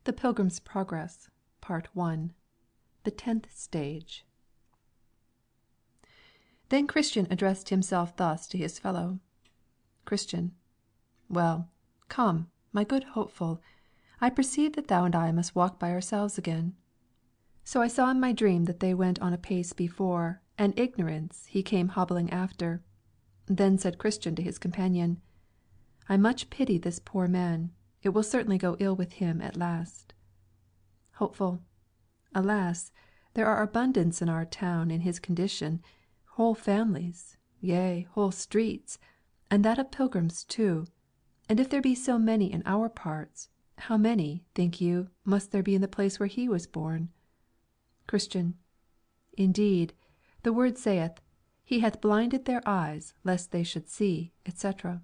The Pilgrim's Progress, Part 1. The 10th Stage. Then Christian addressed himself thus to his fellow. Christian. Well, come, my good Hopeful, I perceive that thou and I must walk by ourselves again. So I saw in my dream that they went on a pace before, and Ignorance he came hobbling after. Then said Christian to his companion, I much pity this poor man, it will certainly go ill with him at last. Hopeful. Alas, there are abundance in our town in his condition, whole families, yea, whole streets, and that of pilgrims too. And if there be so many in our parts, how many, think you, must there be in the place where he was born? Christian. Indeed, the word saith, He hath blinded their eyes, lest they should see, etc.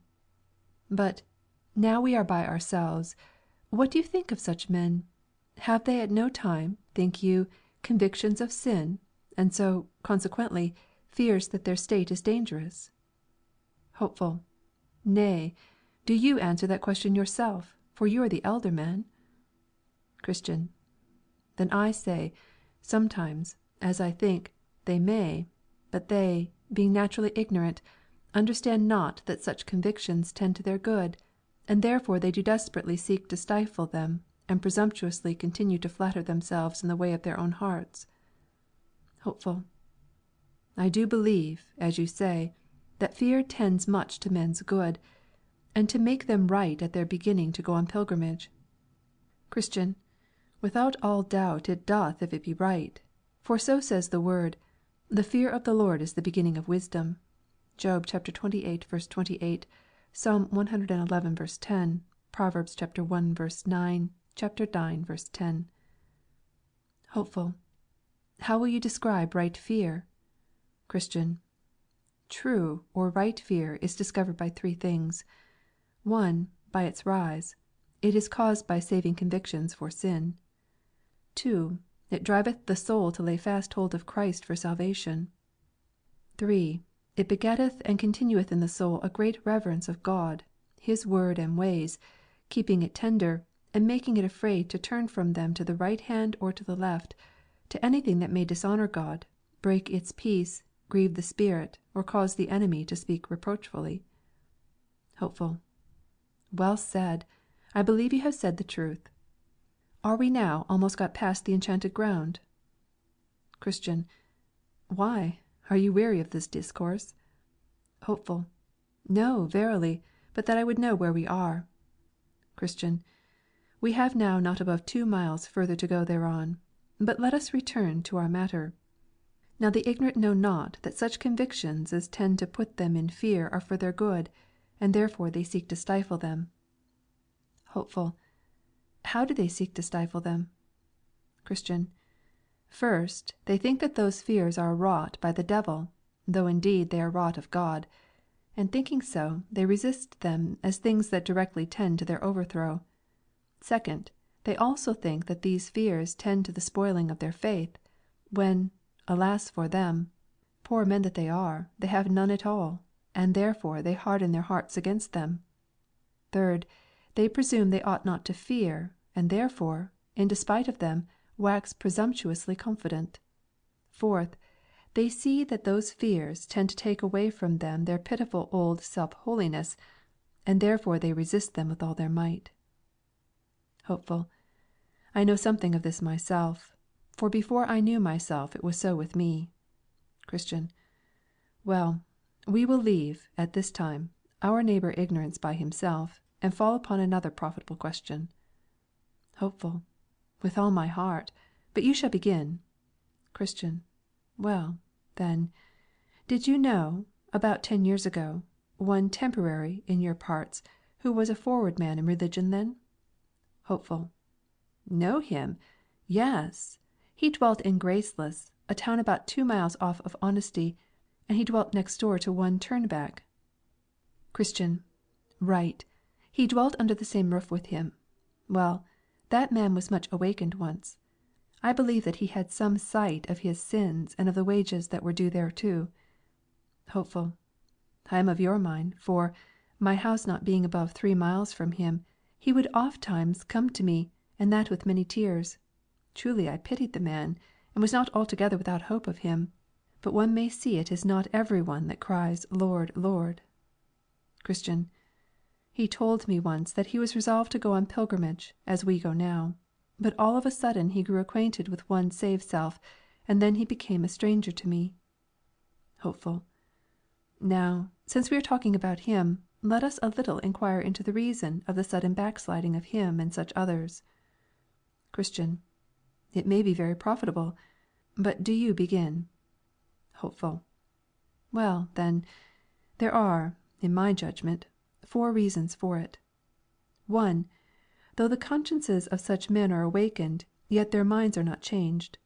But, now we are by ourselves, what do you think of such men? Have they at no time, think you, convictions of sin, and so, consequently, fears that their state is dangerous? Hopeful. Nay, do you answer that question yourself, for you are the elder man. Christian. Then I say, sometimes, as I think, they may, but they, being naturally ignorant, understand not that such convictions tend to their good, and therefore they do desperately seek to stifle them, and presumptuously continue to flatter themselves in the way of their own hearts. Hopeful. I do believe, as you say, that fear tends much to men's good, and to make them right at their beginning to go on pilgrimage. Christian. Without all doubt it doth if it be right. For so says the word, The fear of the Lord is the beginning of wisdom. Job 28:28, Psalm 111:10, Proverbs 1:9, 9:10. Hopeful. How will you describe right fear? Christian. True or right fear is discovered by three things. 1. By its rise. It is caused by saving convictions for sin. 2. It driveth the soul to lay fast hold of Christ for salvation. 3. It begetteth and continueth in the soul a great reverence of God, His word and ways, keeping it tender, and making it afraid to turn from them to the right hand or to the left, to anything that may dishonour God, break its peace, grieve the Spirit, or cause the enemy to speak reproachfully. Hopeful. Well said. I believe you have said the truth. Are we now almost got past the enchanted ground? Christian. Why, are you weary of this discourse? Hopeful. No, verily, but that I would know where we are. Christian. We have now not above 2 miles further to go thereon. But let us return to our matter. Now the ignorant know not that such convictions as tend to put them in fear are for their good, and therefore they seek to stifle them. Hopeful. How do they seek to stifle them? Christian. First, they think that those fears are wrought by the devil, though indeed they are wrought of God. And thinking so, they resist them as things that directly tend to their overthrow. Second, they also think that these fears tend to the spoiling of their faith, when, alas for them, poor men that they are, they have none at all, and therefore they harden their hearts against them. Third, they presume they ought not to fear, and therefore, in despite of them, wax presumptuously confident. Fourth, they see that those fears tend to take away from them their pitiful old self-holiness, and therefore they resist them with all their might. Hopeful. I know something of this myself, for before I knew myself it was so with me. Christian. Well, we will leave, at this time, our neighbour Ignorance by himself, and fall upon another profitable question. Hopeful. With all my heart, but you shall begin. Christian. Well, then, did you know, about 10 years ago, one Temporary in your parts, who was a forward man in religion then? Hopeful. Know him? Yes. He dwelt in Graceless, a town about 2 miles off of Honesty, and he dwelt next door to one Turnback. Christian. Right. He dwelt under the same roof with him. Well, that man was much awakened once. I believe that he had some sight of his sins and of the wages that were due thereto. Hopeful. I am of your mind, for, my house not being above 3 miles from him, he would oft times come to me, and that with many tears. Truly I pitied the man, and was not altogether without hope of him. But one may see it is not every one that cries, Lord, Lord. Christian. He told me once that he was resolved to go on pilgrimage, as we go now. But all of a sudden he grew acquainted with one saved self, and then he became a stranger to me. Hopeful. Now, since we are talking about him, let us a little inquire into the reason of the sudden backsliding of him and such others. Christian. It may be very profitable. But do you begin. Hopeful. Well, then, there are, in my judgment, 4 reasons for it. 1. Though the consciences of such men are awakened, yet their minds are not changed.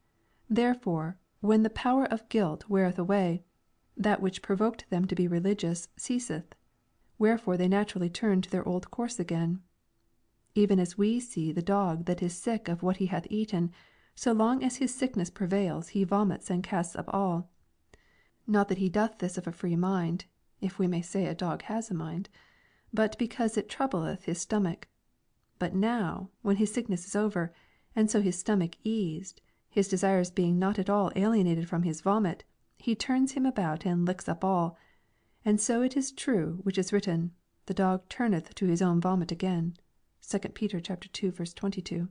Therefore, when the power of guilt weareth away, that which provoked them to be religious ceaseth. Wherefore they naturally turn to their old course again. Even as we see the dog that is sick of what he hath eaten, so long as his sickness prevails he vomits and casts up all. Not that he doth this of a free mind, if we may say a dog has a mind, but because it troubleth his stomach. But now, when his sickness is over, and so his stomach eased, his desires being not at all alienated from his vomit, he turns him about and licks up all. And so it is true which is written, The dog turneth to his own vomit again. 2 Peter 2:22.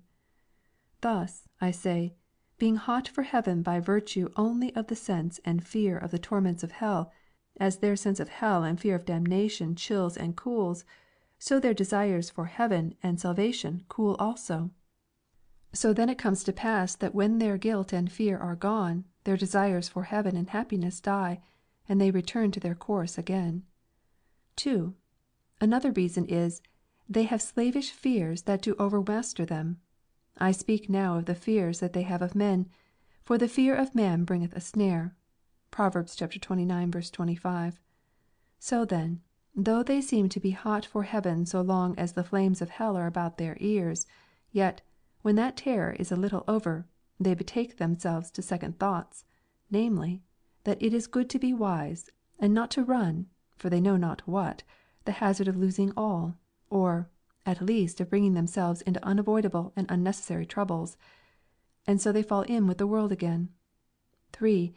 Thus, I say, being hot for heaven by virtue only of the sense and fear of the torments of hell, as their sense of hell and fear of damnation chills and cools, so their desires for heaven and salvation cool also. So then it comes to pass that when their guilt and fear are gone, their desires for heaven and happiness die, and they return to their course again. 2. Another reason is, they have slavish fears that do overmaster them. I speak now of the fears that they have of men, for the fear of man bringeth a snare. Proverbs 29:25. So then, though they seem to be hot for heaven so long as the flames of hell are about their ears, yet, when that terror is a little over, they betake themselves to second thoughts, namely, that it is good to be wise, and not to run, for they know not what, the hazard of losing all, or, at least of bringing themselves into unavoidable and unnecessary troubles. And so they fall in with the world again. 3.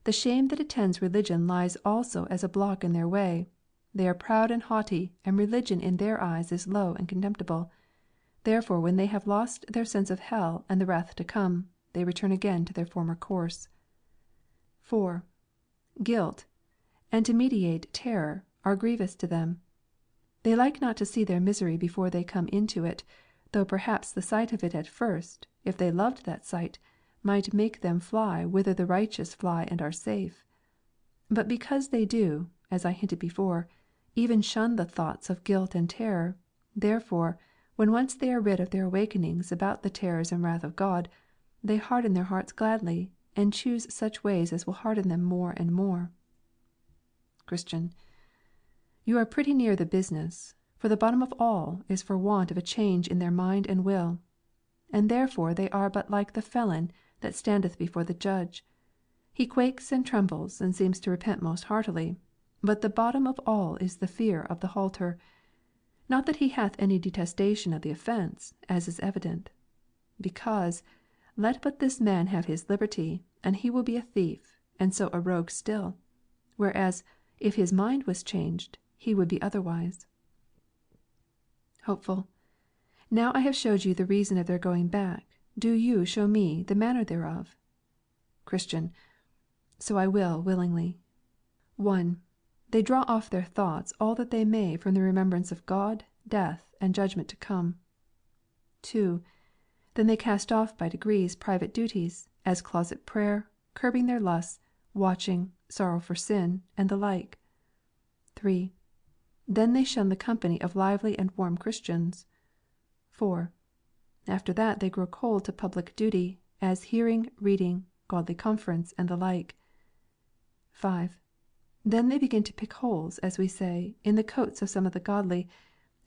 The shame that attends religion lies also as a block in their way. They are proud and haughty, and religion in their eyes is low and contemptible. Therefore when they have lost their sense of hell and the wrath to come, they return again to their former course. 4. Guilt, and to meditate terror, are grievous to them. They like not to see their misery before they come into it, though perhaps the sight of it at first, if they loved that sight, might make them fly whither the righteous fly and are safe. But because they do, as I hinted before, even shun the thoughts of guilt and terror, therefore, when once they are rid of their awakenings about the terrors and wrath of God, they harden their hearts gladly, and choose such ways as will harden them more and more. Christian. You are pretty near the business, for the bottom of all is for want of a change in their mind and will. And therefore they are but like the felon that standeth before the judge. He quakes and trembles, and seems to repent most heartily, but the bottom of all is the fear of the halter. Not that he hath any detestation of the offence, as is evident. Because, let but this man have his liberty, and he will be a thief, and so a rogue still. Whereas, if his mind was changed, he would be otherwise. Hopeful. Now I have showed you the reason of their going back, do you show me the manner thereof. Christian. So I will willingly. 1. They draw off their thoughts all that they may from the remembrance of God, death, and judgment to come. 2. Then they cast off by degrees private duties, as closet prayer, curbing their lusts, watching, sorrow for sin, and the like. 3. Then they shun the company of lively and warm Christians. 4. After that they grow cold to public duty, as hearing, reading, godly conference, and the like. 5. Then they begin to pick holes, as we say, in the coats of some of the godly,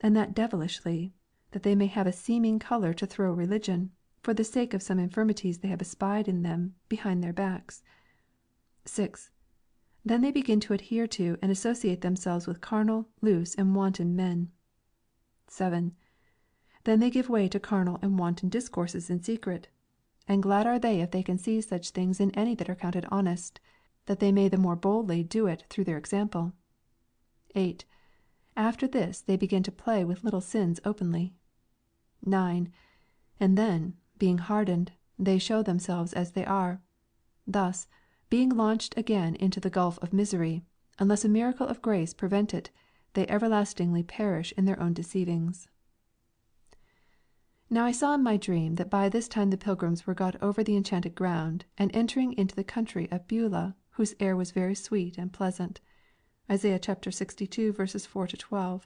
and that devilishly, that they may have a seeming colour to throw religion, for the sake of some infirmities they have espied in them behind their backs. 6. Then they begin to adhere to and associate themselves with carnal, loose, and wanton men. 7. Then they give way to carnal and wanton discourses in secret. And glad are they if they can see such things in any that are counted honest, that they may the more boldly do it through their example. 8. After this they begin to play with little sins openly. 9. And then, being hardened, they show themselves as they are. Thus, being launched again into the gulf of misery, unless a miracle of grace prevent it, they everlastingly perish in their own deceivings. Now I saw in my dream that by this time the pilgrims were got over the enchanted ground, and entering into the country of Beulah, whose air was very sweet and pleasant. Isaiah chapter 62, verses 4-12.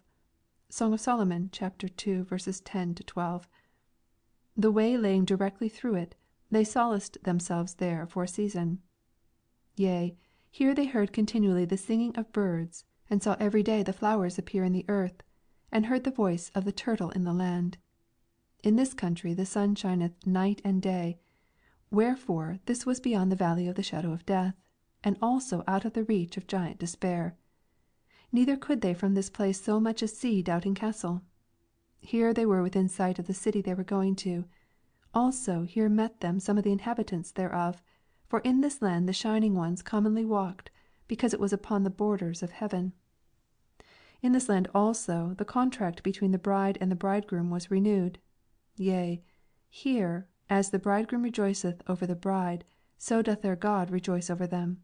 Song of Solomon chapter 2, verses 10-12. The way laying directly through it, they solaced themselves there for a season. Yea, here they heard continually the singing of birds, and saw every day the flowers appear in the earth, and heard the voice of the turtle in the land. In this country the sun shineth night and day, wherefore this was beyond the valley of the shadow of death, and also out of the reach of giant despair. Neither could they from this place so much as see Doubting Castle. Here they were within sight of the city they were going to. Also here met them some of the inhabitants thereof, for in this land the shining ones commonly walked, because it was upon the borders of heaven. In this land also the contract between the bride and the bridegroom was renewed. Yea, here, as the bridegroom rejoiceth over the bride, so doth their God rejoice over them.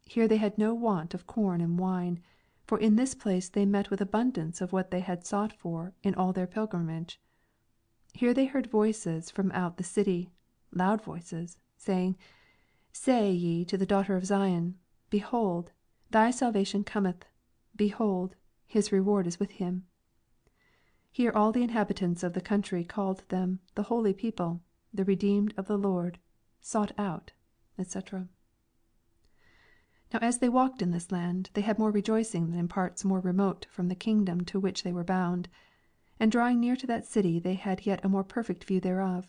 Here they had no want of corn and wine, for in this place they met with abundance of what they had sought for in all their pilgrimage. Here they heard voices from out the city, loud voices, saying, Say ye to the daughter of Zion, Behold, thy salvation cometh; behold, his reward is with him. Here all the inhabitants of the country called them the holy people, the redeemed of the Lord, sought out, etc. Now as they walked in this land, they had more rejoicing than in parts more remote from the kingdom to which they were bound. And drawing near to that city they had yet a more perfect view thereof.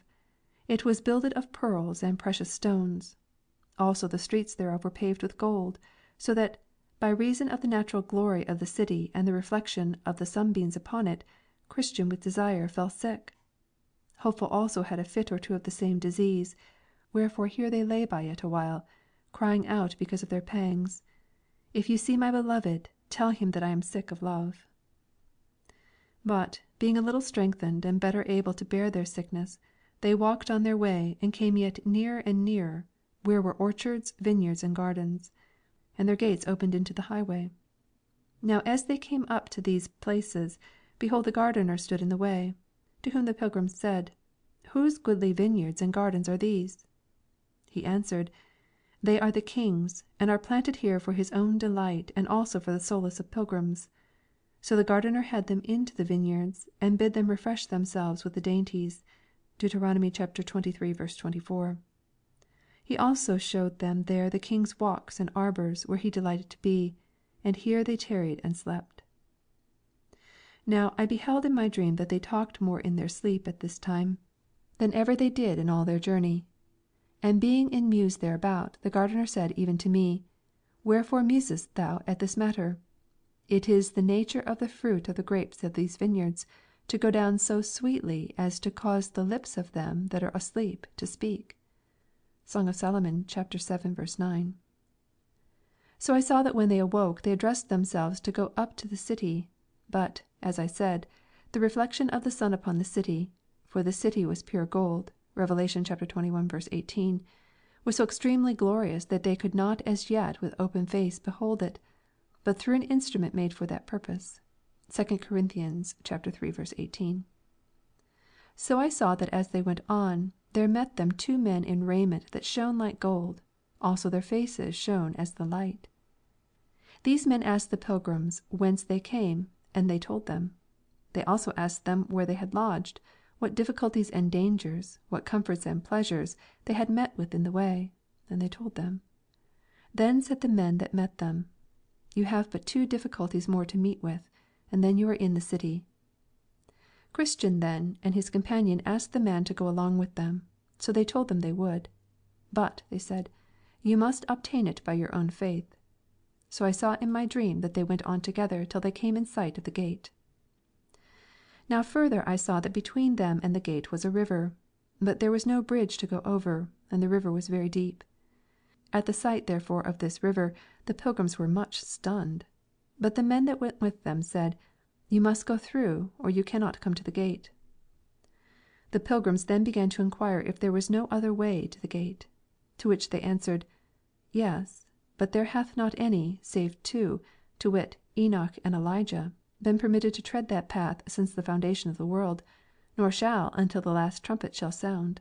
It was builded of pearls and precious stones. Also the streets thereof were paved with gold, so that, by reason of the natural glory of the city and the reflection of the sunbeams upon it, Christian with desire fell sick. Hopeful also had a fit or two of the same disease, wherefore here they lay by it a while, crying out because of their pangs, If you see my beloved, tell him that I am sick of love. But, being a little strengthened and better able to bear their sickness, they walked on their way, and came yet nearer and nearer, where were orchards, vineyards, and gardens, and their gates opened into the highway. Now as they came up to these places, behold the gardener stood in the way, to whom the pilgrims said, Whose goodly vineyards and gardens are these? He answered, They are the king's, and are planted here for his own delight, and also for the solace of pilgrims. So the gardener had them into the vineyards, and bid them refresh themselves with the dainties. Deuteronomy chapter 23, verse 24. He also showed them there the king's walks and arbours, where he delighted to be, and here they tarried and slept. Now I beheld in my dream that they talked more in their sleep at this time than ever they did in all their journey. And being in muse thereabout, the gardener said even to me, Wherefore musest thou at this matter? It is the nature of the fruit of the grapes of these vineyards to go down so sweetly as to cause the lips of them that are asleep to speak. Song of Solomon chapter 7, verse 9. So I saw that when they awoke they addressed themselves to go up to the city, but, as I said, the reflection of the sun upon the city, for the city was pure gold, Revelation chapter 21, verse 18, was so extremely glorious that they could not as yet with open face behold it, but through an instrument made for that purpose. 2 Corinthians chapter 3, verse 18. So I saw that as they went on, there met them 2 men in raiment that shone like gold, also their faces shone as the light. These men asked the pilgrims whence they came, and they told them. They also asked them where they had lodged, what difficulties and dangers, what comforts and pleasures they had met with in the way, and they told them. Then said the men that met them, You have but 2 difficulties more to meet with, and then you are in the city. Christian then and his companion asked the man to go along with them, so they told them they would. But, they said, You must obtain it by your own faith. So I saw in my dream that they went on together till they came in sight of the gate. Now further I saw that between them and the gate was a river, but there was no bridge to go over, and the river was very deep. At the sight therefore of this river the pilgrims were much stunned. But the men that went with them said, You must go through, or you cannot come to the gate. The pilgrims then began to inquire if there was no other way to the gate. To which they answered, Yes, but there hath not any, save two, to wit, Enoch and Elijah, been permitted to tread that path since the foundation of the world, nor shall until the last trumpet shall sound.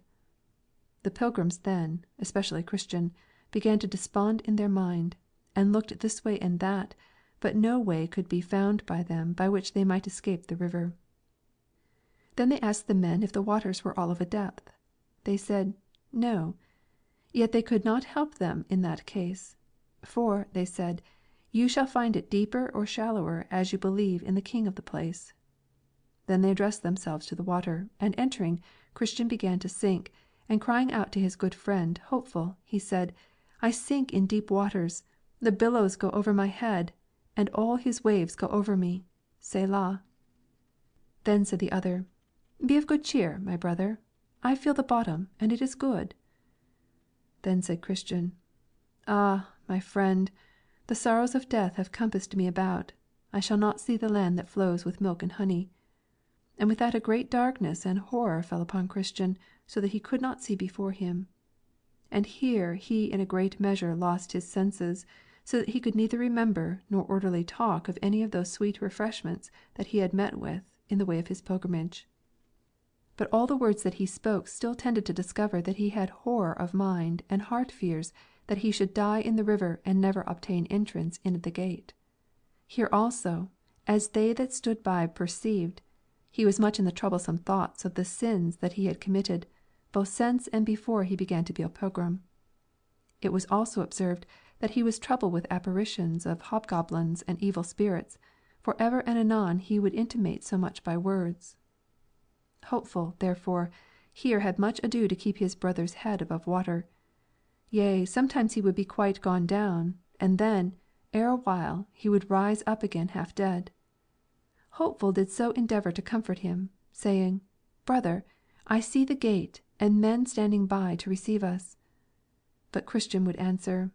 The pilgrims then, especially Christian, began to despond in their mind, and looked this way and that, but no way could be found by them by which they might escape the river. Then they asked the men if the waters were all of a depth. They said, No. Yet they could not help them in that case. For, they said, You shall find it deeper or shallower as you believe in the king of the place. Then they addressed themselves to the water, and entering, Christian began to sink, and crying out to his good friend, Hopeful, he said, I sink in deep waters, the billows go over my head, and all his waves go over me. Selah. Then said the other, Be of good cheer, my brother. I feel the bottom, and it is good. Then said Christian, Ah, my friend, the sorrows of death have compassed me about. I shall not see the land that flows with milk and honey. And with that a great darkness and horror fell upon Christian, so that he could not see before him. And here he in a great measure lost his senses, so that he could neither remember nor orderly talk of any of those sweet refreshments that he had met with in the way of his pilgrimage. But all the words that he spoke still tended to discover that he had horror of mind and heart fears that he should die in the river and never obtain entrance in at the gate. Here also, as they that stood by perceived, he was much in the troublesome thoughts of the sins that he had committed, both since and before he began to be a pilgrim. It was also observed that he was troubled with apparitions of hobgoblins and evil spirits, for ever and anon he would intimate so much by words. Hopeful, therefore, here had much ado to keep his brother's head above water. Yea, sometimes he would be quite gone down, and then, ere a while, he would rise up again half dead. Hopeful did so endeavour to comfort him, saying, Brother, I see the gate, and men standing by to receive us. But Christian would answer,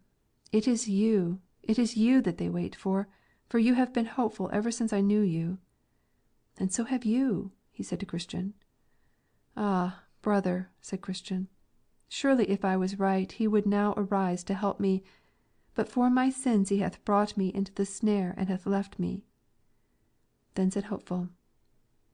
it is you that they wait for you have been hopeful ever since I knew you. And so have you, he said to Christian. Ah, brother, said Christian, surely if I was right he would now arise to help me, but for my sins he hath brought me into the snare and hath left me. Then said Hopeful,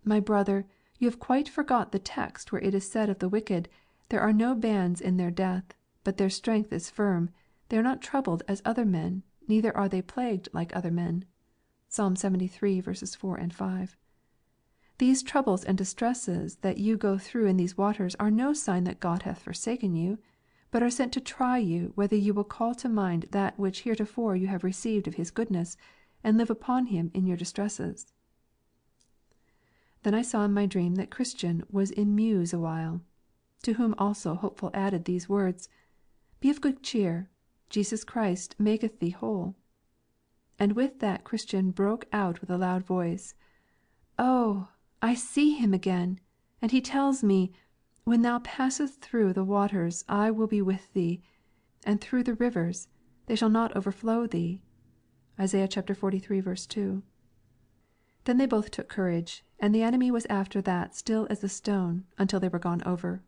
My brother, you have quite forgot the text where it is said of the wicked, There are no bands in their death, but their strength is firm. They are not troubled as other men, neither are they plagued like other men. Psalm 73, verses 4 and 5. These troubles and distresses that you go through in these waters are no sign that God hath forsaken you, but are sent to try you whether you will call to mind that which heretofore you have received of his goodness, and live upon him in your distresses. Then I saw in my dream that Christian was in muse a while, to whom also Hopeful added these words, Be of good cheer, Jesus Christ maketh thee whole. And with that Christian broke out with a loud voice, Oh, I see him again, and he tells me, When thou passest through the waters I will be with thee, and through the rivers they shall not overflow thee. Isaiah chapter 43, verse 2. Then they both took courage, and the enemy was after that still as a stone, until they were gone over.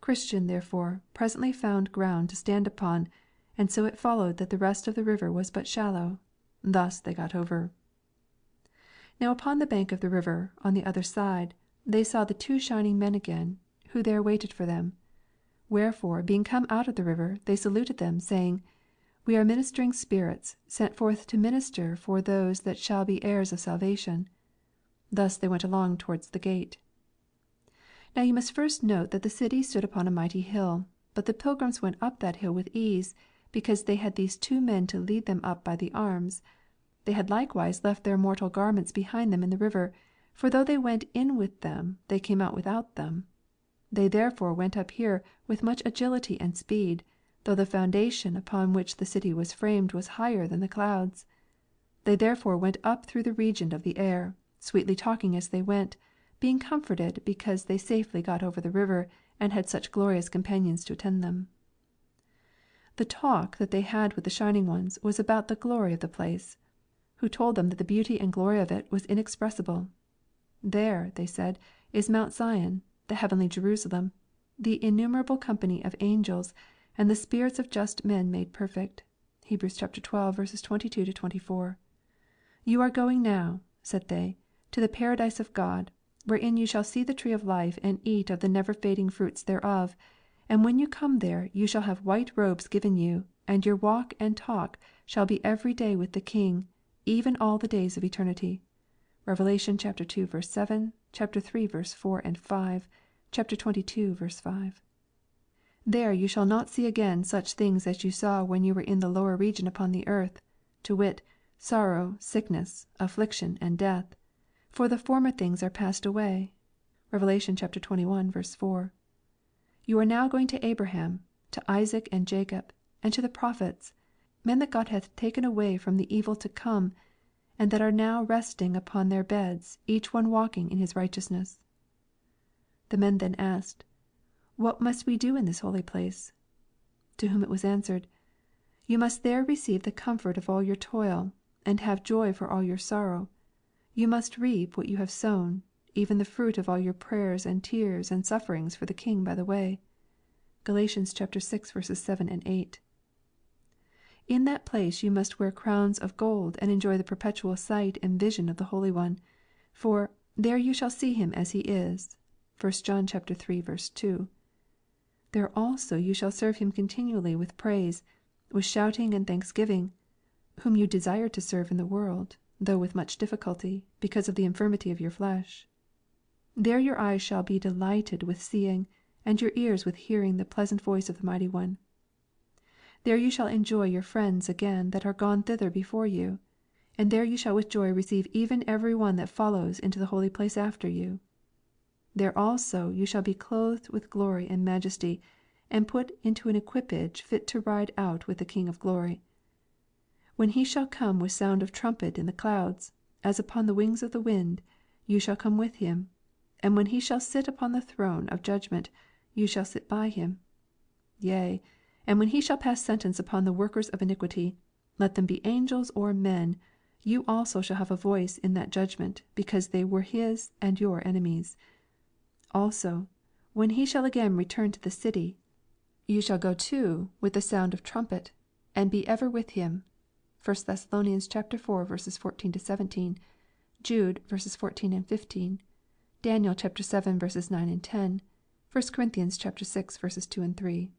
Christian, therefore, presently found ground to stand upon, and so it followed that the rest of the river was but shallow. Thus they got over. Now upon the bank of the river, on the other side, they saw the two shining men again, who there waited for them. Wherefore, being come out of the river, they saluted them, saying, We are ministering spirits, sent forth to minister for those that shall be heirs of salvation. Thus they went along towards the gate. Now you must first note that the city stood upon a mighty hill, but the pilgrims went up that hill with ease, because they had these two men to lead them up by the arms. They had likewise left their mortal garments behind them in the river, for though they went in with them, they came out without them. They therefore went up here with much agility and speed, though the foundation upon which the city was framed was higher than the clouds. They therefore went up through the region of the air, sweetly talking as they went, being comforted because they safely got over the river and had such glorious companions to attend them. The talk that they had with the Shining Ones was about the glory of the place, who told them that the beauty and glory of it was inexpressible. There, they said, is Mount Zion, the heavenly Jerusalem, the innumerable company of angels, and the spirits of just men made perfect. Hebrews 12:22-24. You are going now, said they, to the paradise of God, wherein you shall see the tree of life and eat of the never fading fruits thereof. And when you come there, you shall have white robes given you, and your walk and talk shall be every day with the King, even all the days of eternity. Revelation chapter 2, verse 7, chapter 3, verse 4 and 5, chapter 22, verse 5. There you shall not see again such things as you saw when you were in the lower region upon the earth, to wit, sorrow, sickness, affliction, and death. For the former things are passed away. Revelation chapter 21, verse 4. You are now going to Abraham, to Isaac and Jacob, and to the prophets, men that God hath taken away from the evil to come, and that are now resting upon their beds, each one walking in his righteousness. The men then asked, What must we do in this holy place? To whom it was answered, You must there receive the comfort of all your toil, and have joy for all your sorrow. You must reap what you have sown, even the fruit of all your prayers and tears and sufferings for the King by the way. Galatians chapter 6, verses 7 and 8. In that place you must wear crowns of gold and enjoy the perpetual sight and vision of the Holy One, for there you shall see him as he is. 1 John chapter 3, verse 2. There also you shall serve him continually with praise, with shouting and thanksgiving, whom you desire to serve in the world, though with much difficulty, because of the infirmity of your flesh. There your eyes shall be delighted with seeing, and your ears with hearing the pleasant voice of the Mighty One. There you shall enjoy your friends again that are gone thither before you, and there you shall with joy receive even every one that follows into the holy place after you. There also you shall be clothed with glory and majesty, and put into an equipage fit to ride out with the King of glory. When he shall come with sound of trumpet in the clouds, as upon the wings of the wind, you shall come with him. And when he shall sit upon the throne of judgment, you shall sit by him. Yea, and when he shall pass sentence upon the workers of iniquity, let them be angels or men, you also shall have a voice in that judgment, because they were his and your enemies. Also, when he shall again return to the city, you shall go too with the sound of trumpet, and be ever with him. 1 Thessalonians chapter 4, verses 14-17, Jude verses 14 and 15, Daniel chapter 7, verses 9 and 10, 1 Corinthians chapter 6, verses 2 and 3.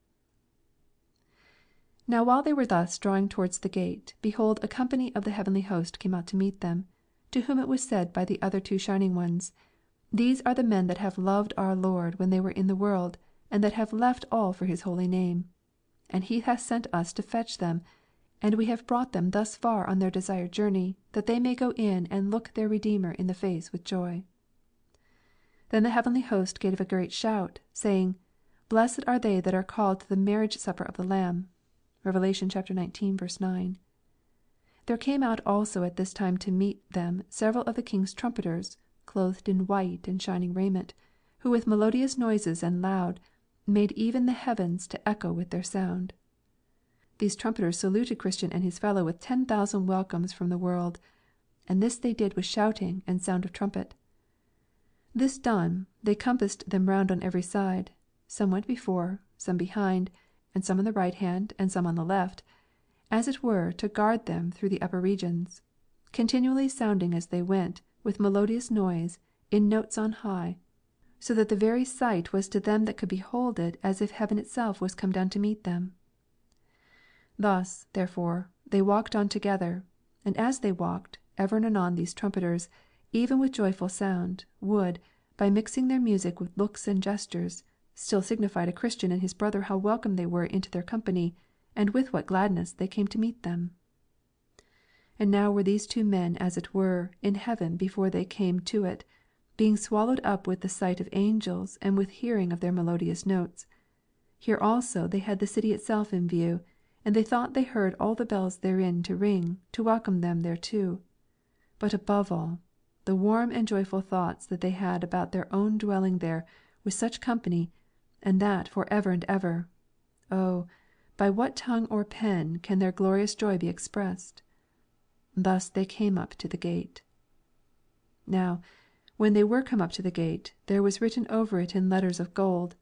Now while they were thus drawing towards the gate, behold, a company of the heavenly host came out to meet them, to whom it was said by the other two Shining Ones, These are the men that have loved our Lord when they were in the world, and that have left all for his holy name. And he hath sent us to fetch them, and we have brought them thus far on their desired journey, that they may go in and look their Redeemer in the face with joy. Then the heavenly host gave a great shout, saying, Blessed are they that are called to the marriage supper of the Lamb. Revelation chapter 19, verse 9. There came out also at this time to meet them several of the king's trumpeters, clothed in white and shining raiment, who with melodious noises and loud made even the heavens to echo with their sound. These trumpeters saluted Christian and his fellow with 10,000 welcomes from the world, and this they did with shouting and sound of trumpet. This done, they compassed them round on every side. Some went before, some behind, and some on the right hand, and some on the left, as it were to guard them through the upper regions, continually sounding as they went, with melodious noise, in notes on high, so that the very sight was to them that could behold it as if heaven itself was come down to meet them. Thus, therefore, they walked on together, and as they walked, ever and anon these trumpeters, even with joyful sound, would, by mixing their music with looks and gestures, still signify to Christian and his brother how welcome they were into their company, and with what gladness they came to meet them. And now were these two men as it were in heaven before they came to it, being swallowed up with the sight of angels and with hearing of their melodious notes. Here also they had the city itself in view, and they thought they heard all the bells therein to ring, to welcome them thereto. But above all, the warm and joyful thoughts that they had about their own dwelling there with such company, and that for ever and ever. Oh, by what tongue or pen can their glorious joy be expressed? Thus they came up to the gate. Now, when they were come up to the gate, there was written over it in letters of gold,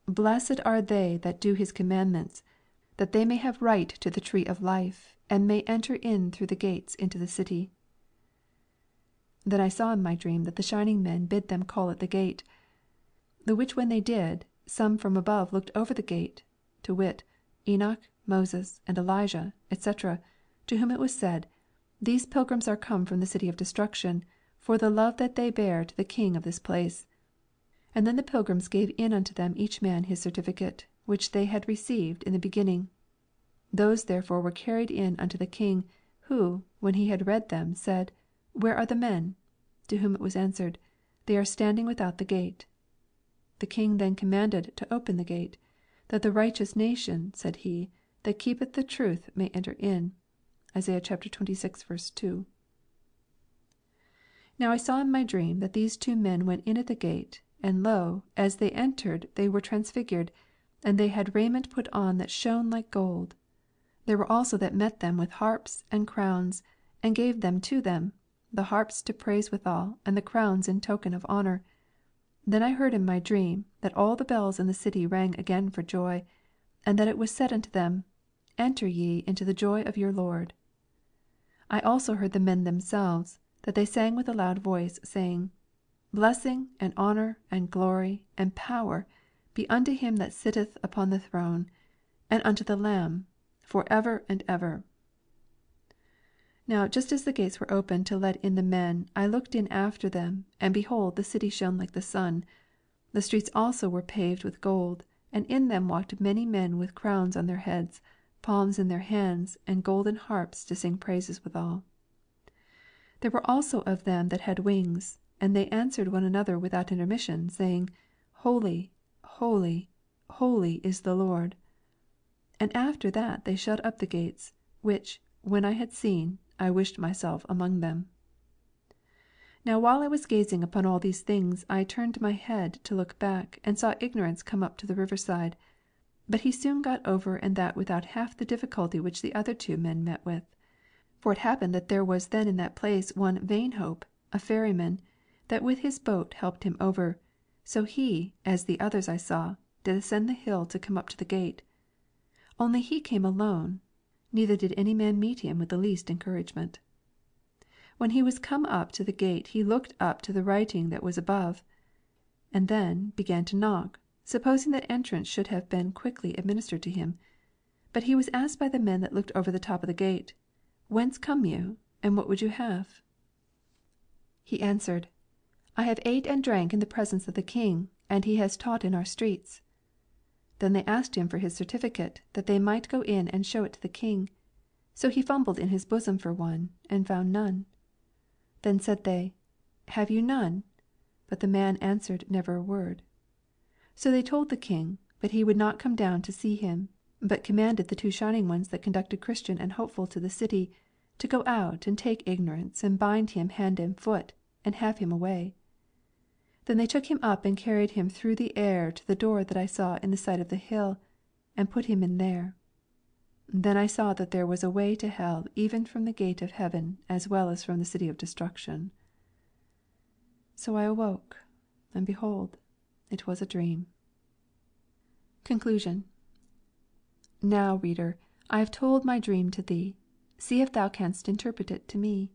Blessed are they that do his commandments, that they may have right to the tree of life, and may enter in through the gates into the city. Then I saw in my dream that the shining men bid them call at the gate, the which when they did, some from above looked over the gate, to wit, Enoch, Moses, and Elijah, etc., to whom it was said, These pilgrims are come from the city of destruction, for the love that they bear to the king of this place. And then the pilgrims gave in unto them each man his certificate, which they had received in the beginning. Those therefore were carried in unto the king, who, when he had read them, said, Where are the men? To whom it was answered, They are standing without the gate. The king then commanded to open the gate, that the righteous nation, said he, that keepeth the truth may enter in. Isaiah chapter 26:2. Now I saw in my dream that these two men went in at the gate, and lo, as they entered they were transfigured, and they had raiment put on that shone like gold. There were also that met them with harps and crowns, and gave them to them, the harps to praise withal, and the crowns in token of honour. Then I heard in my dream that all the bells in the city rang again for joy, and that it was said unto them, Enter ye into the joy of your Lord. I also heard the men themselves, that they sang with a loud voice, saying, Blessing, and honour, and glory, and power be unto him that sitteth upon the throne, and unto the Lamb, for ever and ever. Now just as the gates were opened to let in the men, I looked in after them, and behold, the city shone like the sun. The streets also were paved with gold, and in them walked many men with crowns on their heads, palms in their hands, and golden harps to sing praises withal. There were also of them that had wings, and they answered one another without intermission, saying, Holy, holy, holy is the Lord. And after that they shut up the gates, which, when I had seen, I wished myself among them. Now while I was gazing upon all these things, I turned my head to look back, and saw Ignorance come up to the river side. But he soon got over and that without half the difficulty which the other two men met with. For it happened that there was then in that place one Vainhope, a ferryman, that with his boat helped him over. So he, as the others I saw, did ascend the hill to come up to the gate. Only he came alone, neither did any man meet him with the least encouragement. When he was come up to the gate he looked up to the writing that was above, and then began to knock, supposing that entrance should have been quickly administered to him. But he was asked by the men that looked over the top of the gate, Whence come you, and what would you have? He answered, I have ate and drank in the presence of the king, and he has taught in our streets. Then they asked him for his certificate, that they might go in and show it to the king. So he fumbled in his bosom for one, and found none. Then said they, Have you none? But the man answered never a word. So they told the king, but he would not come down to see him, but commanded the two shining ones that conducted Christian and Hopeful to the city, to go out and take Ignorance, and bind him hand and foot, and have him away. Then they took him up and carried him through the air to the door that I saw in the side of the hill, and put him in there. Then I saw that there was a way to hell even from the gate of heaven as well as from the city of destruction. So I awoke, and behold, it was a dream. Conclusion. Now, reader, I have told my dream to thee. See if thou canst interpret it to me,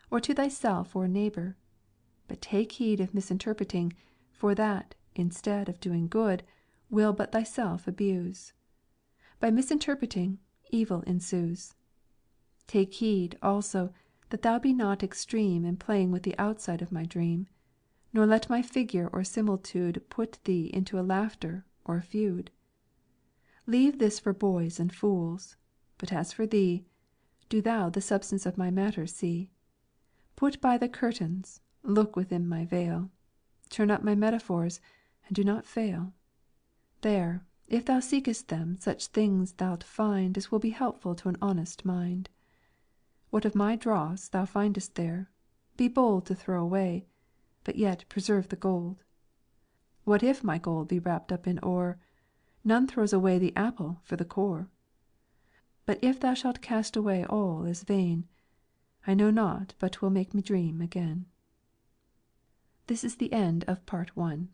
or to thyself or neighbour. But take heed of misinterpreting, for that, instead of doing good, will but thyself abuse. By misinterpreting, evil ensues. Take heed, also, that thou be not extreme in playing with the outside of my dream, nor let my figure or similitude put thee into a laughter or a feud. Leave this for boys and fools, but as for thee, do thou the substance of my matter see. Put by the curtains, look within my veil, turn up my metaphors, and do not fail. There, if thou seekest them, such things thou'lt find as will be helpful to an honest mind. What of my dross thou findest there, Be bold to throw away, but yet preserve the gold. What if my gold be wrapped up in ore? None throws away the apple for the core. But if thou shalt cast away all as vain, I know not but 'twill make me dream again. This is the end of Part 1.